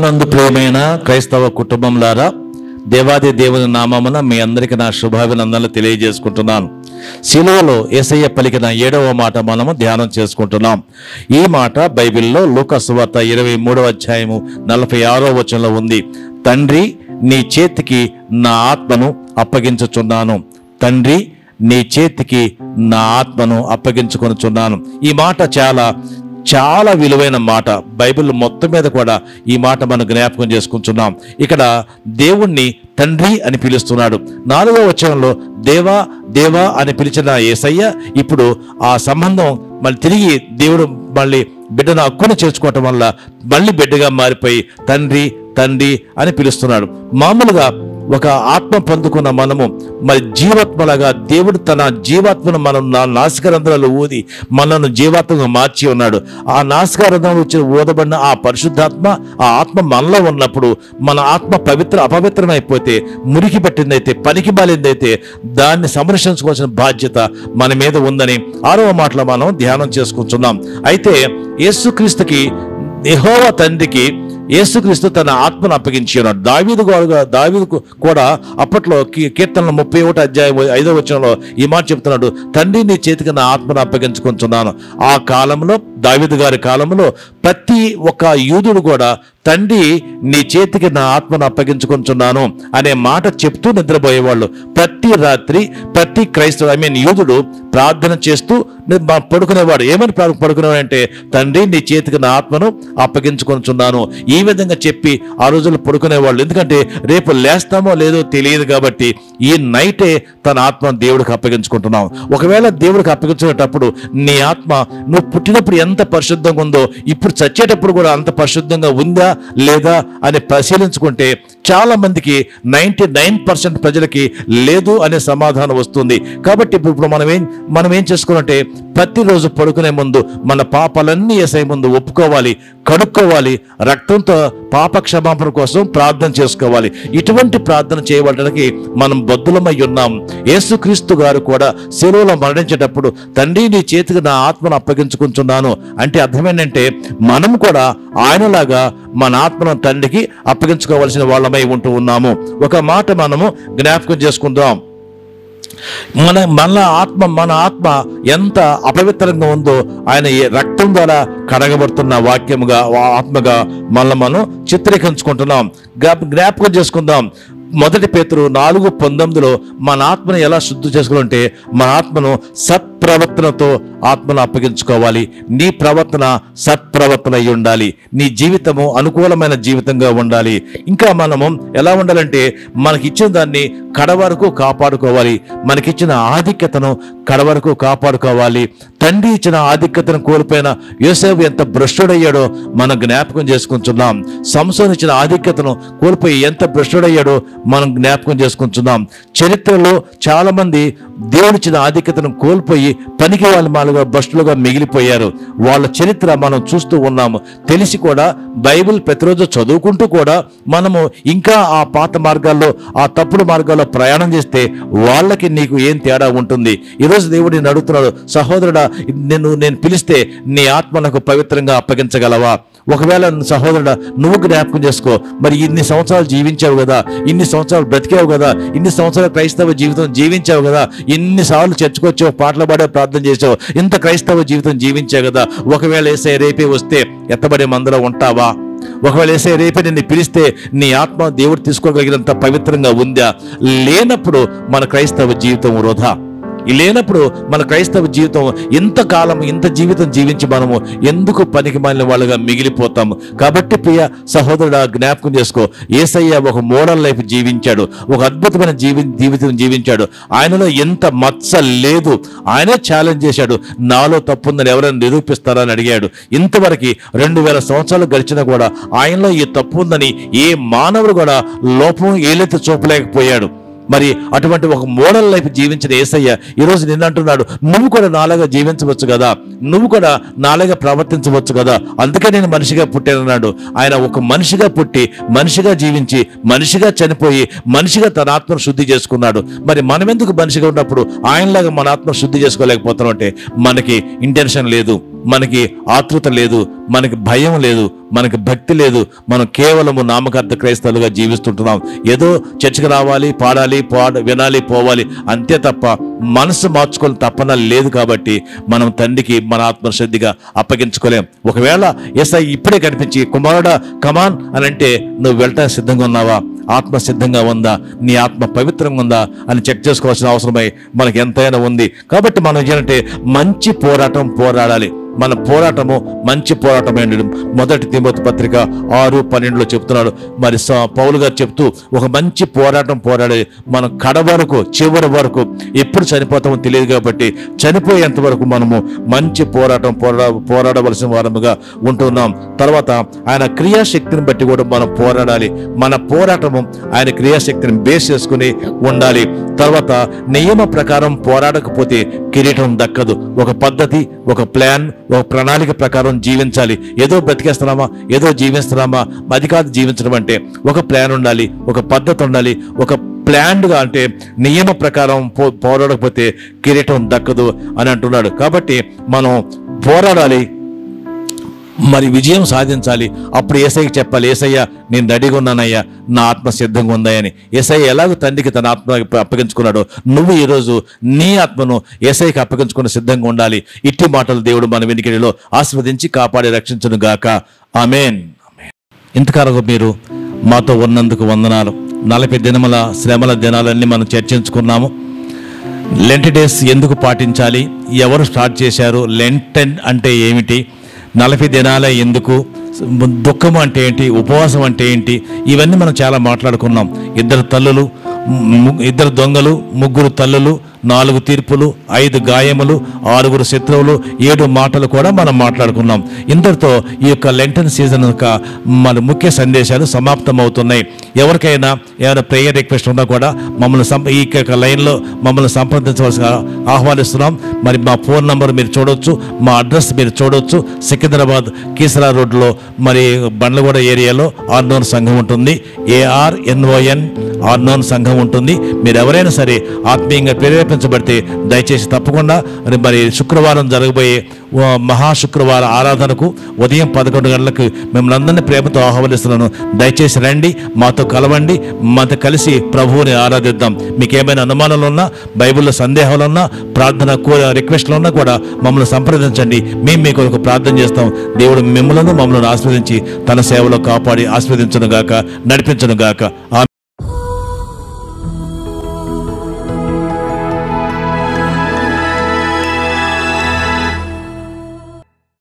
ప్రభునందు ప్రియమైన క్రైస్తవ కుటుంబంలారా, దేవాది దేవుని నామమున మీ అందరికీ నా శుభాభినందనలు తెలియజేసుకుంటున్నాను. శిలువలో యేసయ్య పలికిన 7వ మాట మనము ధ్యానం చేసుకుంటున్నాం. ఈ మాట బైబిల్లో లూకా సువార్త 23వ అధ్యాయము 46వ వచనంలో ఉంది. తండ్రి, నీ చేతికి నా ఆత్మను అప్పగించుచున్నాను. తండ్రి, నీ చేతికి నా ఆత్మను అప్పగించుకొనుచున్నాను. ఈ మాట చాలా విలువైన మాట. బైబిల్ మొత్తం మీద కూడా ఈ మాట మనం జ్ఞాపకం చేసుకుంటున్నాం. ఇక్కడ దేవుణ్ణి తండ్రి అని పిలుస్తున్నాడు. 4వ వచనంలో దేవా దేవా అని పిలిచిన యేసయ్య ఇప్పుడు ఆ సంబంధం మళ్ళీ తిరిగి దేవుడు మళ్ళీ బిడ్డను హక్కును చేర్చుకోవటం వల్ల మళ్ళీ బిడ్డగా మారిపోయి తండ్రి తండ్రి అని పిలుస్తున్నాడు. మామూలుగా ఒక ఆత్మ పొందుకున్న మనము మరి జీవాత్మలాగా దేవుడు తన జీవాత్మను మనం నాసికారంధ్రాలు ఊది మనను జీవాత్మగా మార్చి ఉన్నాడు. ఆ నాసికారంధ్రాలు వచ్చి ఊదబడిన ఆ పరిశుద్ధాత్మ, ఆ ఆత్మ మనలో ఉన్నప్పుడు మన ఆత్మ అపవిత్రమైపోతే, మురికి పట్టిందైతే, పనికి మాలిందైతే దాన్ని సంరక్షించుకోవాల్సిన బాధ్యత మన మీద ఉందని 6వ మాటలో మనం ధ్యానం చేసుకుంటున్నాం. అయితే యేసుక్రీస్తుకి, యెహోవా తండ్రికి యేసుక్రీస్తు తన ఆత్మను అప్పగించి ఉన్నాడు. దావీదు కూడా అప్పట్లో కీర్తనలు 31వ అధ్యాయం 5వ వచనంలో ఈ మాట చెప్తున్నాడు. తండ్రి, నీ చేతికి నా ఆత్మను అప్పగించుకుంటున్నాను. ఆ కాలంలో, దావీదు గారి కాలంలో ప్రతి ఒక్క యూదుడు కూడా తండ్రి, నీ చేతికి నా ఆత్మను అప్పగించుకుంటున్నాను అనే మాట చెప్తూ నిద్రపోయేవాళ్ళు. ప్రతి రాత్రి ప్రతి క్రైస్తవుడు యూదుడు ప్రార్థన చేస్తూ పడుకునేవాడు. ఏమని పడుకునేవాడు అంటే, తండ్రి, నీ చేతికి నా ఆత్మను అప్పగించుకుంటున్నాను. ఈ విధంగా చెప్పి ఆ రోజుల్లో పడుకునేవాళ్ళు. ఎందుకంటే రేపు లేస్తామో లేదో తెలియదు కాబట్టి ఈ నైటే తన ఆత్మను దేవుడికి అప్పగించుకుంటున్నాం. ఒకవేళ దేవుడికి అప్పగించేటప్పుడు నీ ఆత్మ నువ్వు పుట్టినప్పుడు ఎంత పరిశుద్ధంగా ఉందో ఇప్పుడు చచ్చేటప్పుడు కూడా అంత పరిశుద్ధంగా ఉందా లేదా అని పరిశీలించుకుంటే చాలా మందికి 99% ప్రజలకి లేదు అనే సమాధానం వస్తుంది. కాబట్టి ఇప్పుడు మనం ఏం చేసుకోవాలంటే, ప్రతిరోజు పడుకునే ముందు మన పాపాలన్నీ యేసయ్య ముందు ఒప్పుకోవాలి, కడుక్కోవాలి, రక్తంతో పాప క్షమాపణ కోసం ప్రార్థన చేసుకోవాలి. ఇటువంటి ప్రార్థన చేయడానికి మనం బద్ధులమై ఉన్నాం. యేసుక్రీస్తు గారు కూడా శిలువలో మరణించేటప్పుడు తండ్రి, నీ చేతికి నా ఆత్మను అప్పగించుకుంటున్నాను అంటే అర్థం ఏంటంటే, మనం కూడా ఆయనలాగా మన ఆత్మను తండ్రికి అప్పగించుకోవాల్సిన వాళ్ళమై ఉంటూ ఉన్నాము. ఒక మాట మనము జ్ఞాపకం చేసుకుందాం. మన ఆత్మ ఎంత అపవిత్రంగా ఉందో ఆయన రక్తం ద్వారా కడగబడుతున్న వాక్యముగా, ఆత్మగా మనం చిత్రీకరించుకుంటున్నాం. జ్ఞాపకం చేసుకుందాం. 1 పేతురు 4:19 మన ఆత్మను ఎలా శుద్ధి చేసుకోవాలంటే, మన ఆత్మను సత్ప్రవర్తనతో ఆత్మను అప్పగించుకోవాలి. నీ ప్రవర్తన సత్ప్రవర్తన అయి ఉండాలి. నీ జీవితము అనుకూలమైన జీవితంగా ఉండాలి. ఇంకా మనము ఎలా ఉండాలంటే, మనకిచ్చిన దాన్ని కడవరకు కాపాడుకోవాలి. మనకిచ్చిన ఆధిక్యతను కడవరకు కాపాడుకోవాలి. తండ్రి ఇచ్చిన ఆధిక్యతను కోల్పోయిన యోసేపు ఎంత భ్రష్టుడయ్యాడో మనం జ్ఞాపకం చేసుకుంటున్నాం. సంసోను ఇచ్చిన ఆధిక్యతను కోల్పోయి ఎంత భ్రష్టుడయ్యాడో మనం జ్ఞాపకం చేసుకుంటున్నాం. చరిత్రలో చాలా మంది దేవుడిచ్చిన ఆధిక్యతను కోల్పోయి పనికి వాళ్ళ భ్రష్టులుగా మిగిలిపోయారు. వాళ్ళ చరిత్ర మనం చూస్తూ ఉన్నాము. తెలిసి కూడా బైబిల్ ప్రతిరోజు చదువుకుంటూ కూడా మనము ఇంకా ఆ పాత మార్గాల్లో, ఆ తప్పుడు మార్గాల్లో ప్రయాణం చేస్తే వాళ్ళకి నీకు ఏం తేడా ఉంటుంది? ఈరోజు దేవుడు నేను అడుగుతున్నాడు, సహోదరుడా, నేను పిలిస్తే నీ ఆత్మ నాకు పవిత్రంగా అప్పగించగలవా? ఒకవేళ సహోదరుడా, నువ్వు జ్ఞాపకం చేసుకో. మరి ఇన్ని సంవత్సరాలు జీవించావు కదా, ఇన్ని సంవత్సరాలు బ్రతికావు కదా, ఇన్ని సంవత్సరాలు క్రైస్తవ జీవితం జీవించావు కదా, ఇన్నిసార్లు చర్చకొచ్చావు, పాటలు పాడే ప్రార్థన చేసావు, ఇంత క్రైస్తవ జీవితం జీవించావు కదా. ఒకవేళ యేసయ్య రేపే వస్తే ఎత్తబడే మందులో ఉంటావా? ఒకవేళ యేసయ్య రేపే నిన్ను పిలిస్తే నీ ఆత్మ దేవుడు తీసుకోగలిగినంత పవిత్రంగా ఉందా? లేనప్పుడు మన క్రైస్తవ జీవితం వృధా. లేనప్పుడు మన క్రైస్తవ జీవితం ఇంతకాలం ఇంత జీవితం జీవించి మనము ఎందుకు పనికి మాలిన వాళ్ళుగా మిగిలిపోతాము? కాబట్టి ప్రియ సహోదరుడా, జ్ఞాపకం చేసుకో. యేసయ్య ఒక మోడల్ లైఫ్ జీవించాడు, ఒక అద్భుతమైన జీవితం జీవించాడు. ఆయనలో ఎంత మచ్చ లేదు. ఆయనే ఛాలెంజ్ చేశాడు, నాలో తప్పుందని ఎవరైనా నిరూపిస్తారని అడిగాడు. ఇంతవరకు 2000 సంవత్సరాలు గడిచినా కూడా ఆయనలో ఈ తప్పు ఉందని ఏ మానవుడు కూడా లోపం ఏలెత్తి చూపలేకపోయాడు. మరి అటువంటి ఒక మోడల్ లైఫ్ జీవించిన యేసయ్య ఈరోజు నిన్నంటున్నాడు, నువ్వు కూడా నాలాగా జీవించవచ్చు కదా, నువ్వు కూడా నాలాగా ప్రవర్తించవచ్చు కదా. అందుకే నేను మనిషిగా పుట్టానన్నాడు. ఆయన ఒక మనిషిగా పుట్టి, మనిషిగా జీవించి, మనిషిగా చనిపోయి, మనిషిగా తన ఆత్మను శుద్ధి చేసుకున్నాడు. మరి మనం ఎందుకు మనిషిగా ఉన్నప్పుడు ఆయనలాగా మన ఆత్మను శుద్ధి చేసుకోలేకపోతున్నాం అంటే మనకి ఇంటెన్షన్ లేదు. మనకి ఆతృత లేదు, మనకి భయం లేదు, మనకి భక్తి లేదు. మనం కేవలము నామకార్థ క్రైస్తవులుగా జీవిస్తుంటున్నాం. ఏదో చర్చకు రావాలి, పాడాలి, వినాలి, పోవాలి అంతే తప్ప మనసు మార్చుకోవాలి తప్పన లేదు. కాబట్టి మనం తండ్రికి మన ఆత్మశుద్ధిగా అప్పగించుకోలేం. ఒకవేళ యేసయ్య ఇప్పుడే కనిపించి కుమారుడా కమాన్ అని అంటే నువ్వు వెళ్ళటానికి సిద్ధంగా ఉన్నావా? ఆత్మ సిద్ధంగా ఉందా? నీ ఆత్మ పవిత్రంగా ఉందా అని చెక్ చేసుకోవాల్సిన అవసరమై మనకి ఎంతైనా ఉంది. కాబట్టి మనం ఏంటంటే మంచి పోరాటం పోరాడాలి. మన పోరాటము మంచి పోరాటమే. మొదటి తిమోతి పత్రిక 6:12 చెప్తున్నాడు. మరి పౌలు గారు చెప్తూ ఒక మంచి పోరాటం పోరాడి మనం కడ వరకు, చివరి వరకు, ఎప్పుడు చనిపోతామో తెలియదు కాబట్టి చనిపోయేంత వరకు మనము మంచి పోరాటం పోరాడవలసిన వారముగా ఉంటున్నాం. తర్వాత ఆయన క్రియాశక్తిని బట్టి కూడా మనం పోరాడాలి. మన పోరాటము ఆయన క్రియాశక్తిని బేస్ చేసుకుని ఉండాలి. తర్వాత నియమ ప్రకారం పోరాడకపోతే కిరీటం దక్కదు. ఒక పద్ధతి, ఒక ప్లాన్, ఒక ప్రణాళిక ప్రకారం జీవించాలి. ఏదో బ్రతికేస్తున్నామా, ఏదో జీవిస్తున్నామా, అది కాదు జీవించడం అంటే. ఒక ప్లాన్ ఉండాలి, ఒక పద్ధతి ఉండాలి. ఒక ప్లాన్డ్గా అంటే నియమ ప్రకారం పోరాడకపోతే కిరీటం దక్కదు అని అంటున్నాడు. కాబట్టి మనం పోరాడాలి, మరి విజయం సాధించాలి. అప్పుడు యేసయ్యకి చెప్పాలి, యేసయ్య నేను రెడీగా ఉన్నానయ్యా, నా ఆత్మ సిద్ధంగా ఉందయ్యని. యేసయ్య ఎలాగో తండ్రికి తన ఆత్మ అప్పగించుకున్నాడో నువ్వు ఈరోజు నీ ఆత్మను యేసయ్యకి అప్పగించుకుని సిద్ధంగా ఉండాలి. ఇట్టి మాటలు దేవుడు మన వెనుకడిలో ఆస్వాదించి కాపాడి రక్షించును గాక. ఆమేన్. ఇంతకాలం మీరు మాతో ఉన్నందుకు వందనాలు. 40 దినముల శ్రమల దినాలన్నీ మనం చర్చించుకున్నాము. లెంట్ డేస్ ఎందుకు పాటించాలి, ఎవరు స్టార్ట్ చేశారు, లెంటెన్ అంటే ఏమిటి, 40 దినాలే ఎందుకు, దుఃఖం అంటే ఏంటి, ఉపవాసం అంటే ఏంటి, ఇవన్నీ మనం చాలా మాట్లాడుకున్నాం. 2 తల్లులు, 2 దొంగలు, 3 తల్లులు, 4 తీర్పులు, 5 గాయములు, 6 శత్రువులు, 7 మాటలు కూడా మనం మాట్లాడుకున్నాం. ఇంతటితో ఈ యొక్క లెంటన్ సీజన్ యొక్క మన ముఖ్య సందేశాలు సమాప్తం అవుతున్నాయి. ఎవరికైనా ఏమైనా ప్రేయర్ రిక్వెస్ట్ ఉన్నా కూడా మమ్మల్ని ఈ యొక్క లైన్లో మమ్మల్ని సంప్రదించవలసిన ఆహ్వానిస్తున్నాం. మరి మా ఫోన్ నంబర్ మీరు చూడవచ్చు, మా అడ్రస్ మీరు చూడవచ్చు. సికింద్రాబాద్ కీసరా రోడ్లో మరి బండ్లగూడ ఏరియాలో ఆర్నోన్ సంఘం ఉంటుంది. ARNON ఆర్నోన్ సంఘం ఉంటుంది. మీరు ఎవరైనా సరే ఆత్మీయంగా ప్రేరేపించబడితే దయచేసి తప్పకుండా మరి శుక్రవారం జరగబోయే మహాశుక్రవార ఆరాధనకు ఉదయం 11 గంటలకు మిమ్మల్ని అందరినీ ప్రేమతో ఆహ్వానిస్తున్నాను. దయచేసి రండి, మాతో కలవండి, మాతో కలిసి ప్రభువుని ఆరాధిద్దాం. మీకు ఏమైనా అనుమానాలు ఉన్నా, బైబిల్లో సందేహాలు ఉన్నా, ప్రార్థన రిక్వెస్ట్లు ఉన్నా కూడా మమ్మల్ని సంప్రదించండి. మేము మీకు ఒక ప్రార్థన చేస్తాం. దేవుడు మిమ్మల్ని మమ్మల్ని ఆస్వాదించి తన సేవలో కాపాడి ఆస్వాదించును గాక, నడిపించును గాక.